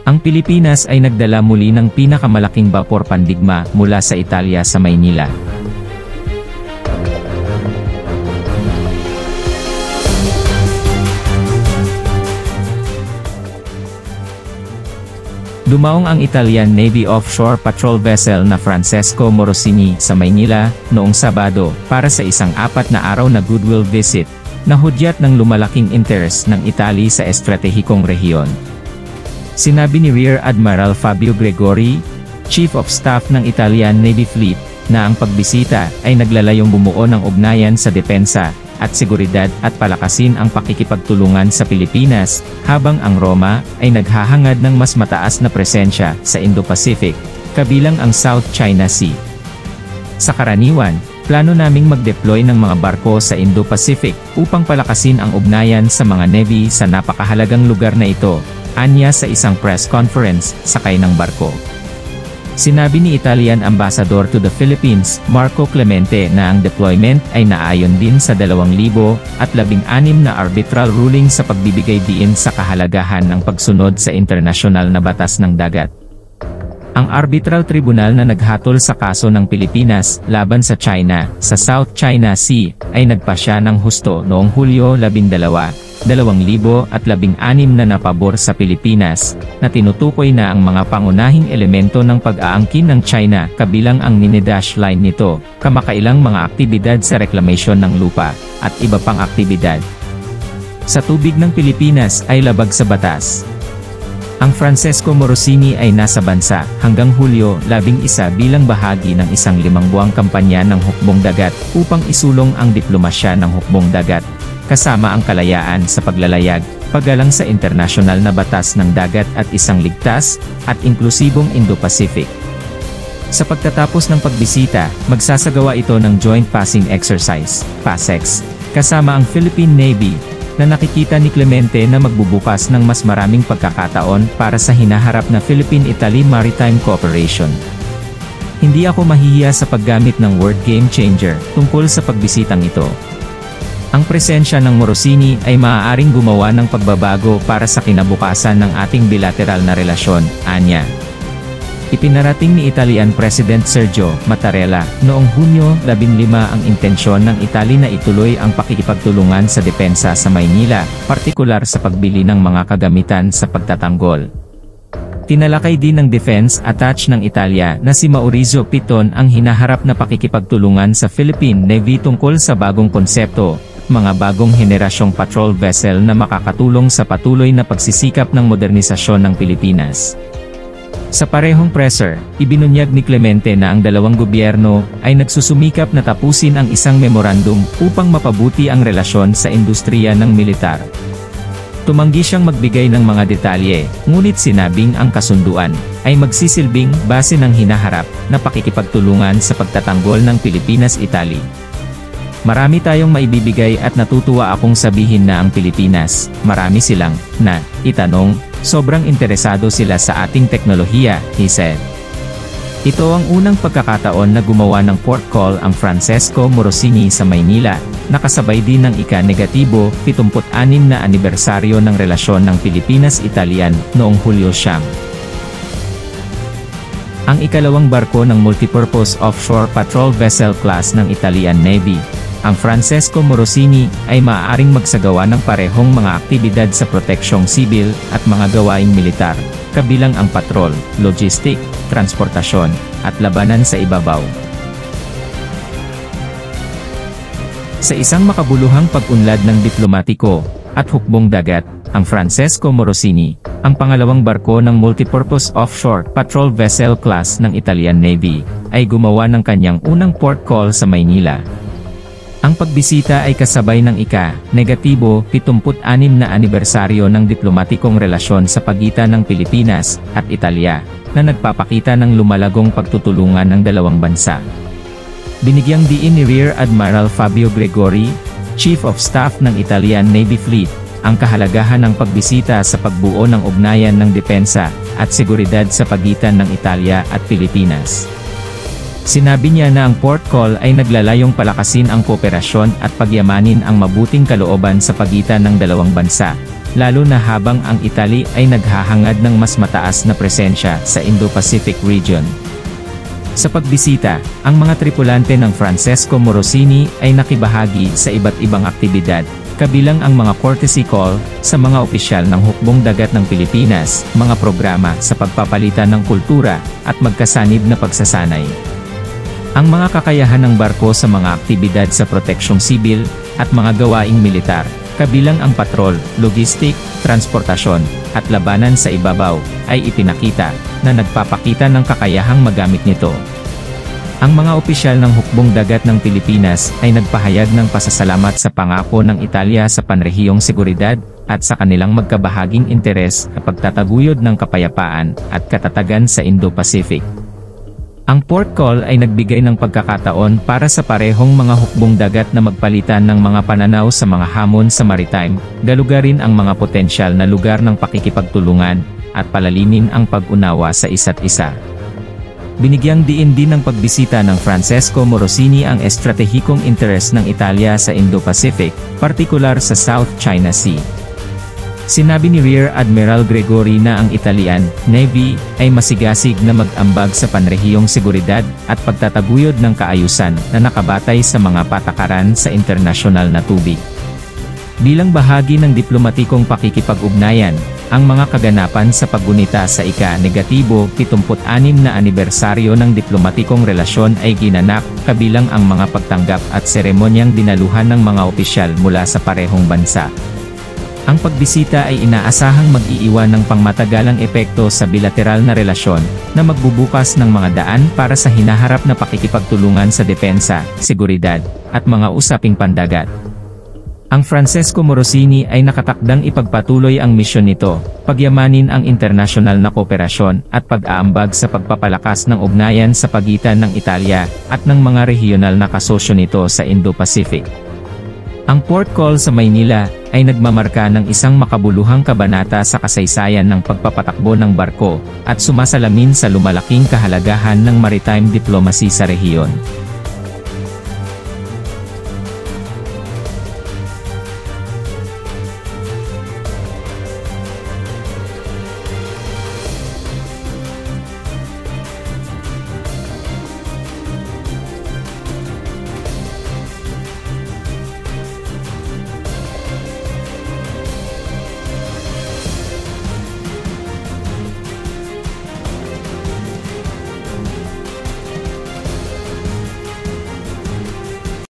Ang Pilipinas ay nagdala muli ng pinakamalaking bapor pandigma mula sa Italia sa Maynila. Dumaong ang Italian Navy offshore patrol vessel na Francesco Morosini sa Maynila noong Sabado para sa isang 4 na araw na goodwill visit na hudyat ng lumalaking interes ng Italy sa estratehikong rehiyon. Sinabi ni Rear Admiral Fabio Gregori, Chief of Staff ng Italian Navy Fleet, na ang pagbisita ay naglalayong bumuo ng ugnayan sa depensa at seguridad at palakasin ang pakikipagtulungan sa Pilipinas, habang ang Roma ay naghahangad ng mas mataas na presensya sa Indo-Pacific, kabilang ang South China Sea. Sa karaniwan, plano naming mag-deploy ng mga barko sa Indo-Pacific upang palakasin ang ugnayan sa mga navy sa napakahalagang lugar na ito, anya sa isang press conference sakay ng barko. Sinabi ni Italian Ambassador to the Philippines, Marco Clemente, na ang deployment ay naayon din sa 2016 na arbitral ruling sa pagbibigay diin sa kahalagahan ng pagsunod sa internasyonal na batas ng dagat. Ang arbitral tribunal na naghatol sa kaso ng Pilipinas laban sa China sa South China Sea ay nagpasya ng husto noong Hulyo 12, 2016 na napabor sa Pilipinas, na tinutukoy na ang mga pangunahing elemento ng pag-aangkin ng China kabilang ang Nine-Dash Line nito, kamakailang mga aktibidad sa reklamasyon ng lupa, at iba pang aktibidad sa tubig ng Pilipinas ay labag sa batas. Ang Francesco Morosini ay nasa bansa hanggang Hulyo 11 bilang bahagi ng isang 5 buwang kampanya ng hukbong dagat upang isulong ang diplomasya ng hukbong dagat, kasama ang kalayaan sa paglalayag, paggalang sa internasyonal na batas ng dagat at isang ligtas at inklusibong Indo-Pacific. Sa pagtatapos ng pagbisita, magsasagawa ito ng Joint Passing Exercise, PASEX, kasama ang Philippine Navy, na nakikita ni Clemente na magbubukas ng mas maraming pagkakataon para sa hinaharap na Philippine-Italy Maritime Cooperation. Hindi ako mahihiya sa paggamit ng word game changer tungkol sa pagbisitang ito. Ang presensya ng Morosini ay maaaring gumawa ng pagbabago para sa kinabukasan ng ating bilateral na relasyon, anya. Ipinarating ni Italian President Sergio Mattarella noong Hunyo 15 ang intensyon ng Italy na ituloy ang pakikipagtulungan sa depensa sa Maynila, partikular sa pagbili ng mga kagamitan sa pagtatanggol. Tinalakay din ng Defense Attaché ng Italia na si Maurizio Piton ang hinaharap na pakikipagtulungan sa Philippine Navy tungkol sa bagong konsepto, mga bagong henerasyong patrol vessel na makakatulong sa patuloy na pagsisikap ng modernisasyon ng Pilipinas. Sa parehong presser, ibinunyag ni Clemente na ang dalawang gobyerno ay nagsusumikap na tapusin ang isang memorandum upang mapabuti ang relasyon sa industriya ng militar. Tumanggi siyang magbigay ng mga detalye, ngunit sinabing ang kasunduan ay magsisilbing base ng hinaharap na pakikipagtulungan sa pagtatanggol ng Pilipinas-Italy. Marami tayong maibibigay at natutuwa akong sabihin na ang Pilipinas, marami silang, na, itanong, sobrang interesado sila sa ating teknolohiya, he said. Ito ang unang pagkakataon na gumawa ng port call ang Francesco Morosini sa Maynila, nakasabay din ng ika-negatibo 76 na anibersaryo ng relasyon ng Pilipinas-Italian noong Hulyo 9. Ang ikalawang barko ng multipurpose offshore patrol vessel class ng Italian Navy, ang Francesco Morosini, ay maaaring magsagawa ng parehong mga aktibidad sa proteksyong sibil at mga gawaing militar, kabilang ang patrol, logistik, transportasyon, at labanan sa ibabaw. Sa isang makabuluhang pag-unlad ng diplomatiko at hukbong dagat, ang Francesco Morosini, ang pangalawang barko ng multipurpose offshore patrol vessel class ng Italian Navy, ay gumawa ng kanyang unang port call sa Maynila. Ang pagbisita ay kasabay ng ika-negatibo 76 na anibersaryo ng diplomatikong relasyon sa pagitan ng Pilipinas at Italia, na nagpapakita ng lumalagong pagtutulungan ng dalawang bansa. Binigyang diin ni Rear Admiral Fabio Gregori, Chief of Staff ng Italian Navy Fleet, ang kahalagahan ng pagbisita sa pagbuo ng ugnayan ng depensa at seguridad sa pagitan ng Italia at Pilipinas. Sinabi niya na ang port call ay naglalayong palakasin ang kooperasyon at pagyamanin ang mabuting kalooban sa pagitan ng dalawang bansa, lalo na habang ang Italy ay naghahangad ng mas mataas na presensya sa Indo-Pacific region. Sa pagbisita, ang mga tripulante ng Francesco Morosini ay nakibahagi sa iba't ibang aktibidad, kabilang ang mga courtesy call sa mga opisyal ng hukbong dagat ng Pilipinas, mga programa sa pagpapalitan ng kultura, at magkasanib na pagsasanay. Ang mga kakayahan ng barko sa mga aktibidad sa proteksyong sibil, at mga gawaing militar, kabilang ang patrol, logistik, transportasyon, at labanan sa ibabaw, ay ipinakita, na nagpapakita ng kakayahang magamit nito. Ang mga opisyal ng hukbong dagat ng Pilipinas ay nagpahayag ng pasasalamat sa pangako ng Italia sa panrehiyong seguridad, at sa kanilang magkabahaging interes sa pagtataguyod ng kapayapaan at katatagan sa Indo-Pacific. Ang port call ay nagbigay ng pagkakataon para sa parehong mga hukbong dagat na magpalitan ng mga pananaw sa mga hamon sa maritime, galugarin ang mga potensyal na lugar ng pakikipagtulungan, at palalimin ang pag-unawa sa isa't isa. Binigyang diin din ng pagbisita ng Francesco Morosini ang estratehikong interes ng Italia sa Indo-Pacific, partikular sa South China Sea. Sinabi ni Rear Admiral Gregory na ang Italian Navy ay masigasig na mag-ambag sa panrehiyong seguridad at pagtataguyod ng kaayusan na nakabatay sa mga patakaran sa internasyonal na tubig. Bilang bahagi ng diplomatikong pakikipag-ugnayan, ang mga kaganapan sa paggunita sa ika-76 na anibersaryo ng diplomatikong relasyon ay ginanap, kabilang ang mga pagtanggap at seremonyang dinaluhan ng mga opisyal mula sa parehong bansa. Ang pagbisita ay inaasahang mag-iiwan ng pangmatagalang epekto sa bilateral na relasyon, na magbubukas ng mga daan para sa hinaharap na pakikipagtulungan sa depensa, seguridad, at mga usaping pandagat. Ang Francesco Morosini ay nakatakdang ipagpatuloy ang misyon nito, pagyamanin ang internasyonal na kooperasyon at pag-aambag sa pagpapalakas ng ugnayan sa pagitan ng Italia at ng mga rehiyonal na kasosyo nito sa Indo-Pacific. Ang port call sa Maynila ay nagmamarka ng isang makabuluhang kabanata sa kasaysayan ng pagpapatakbo ng barko at sumasalamin sa lumalaking kahalagahan ng maritime diplomacy sa rehiyon.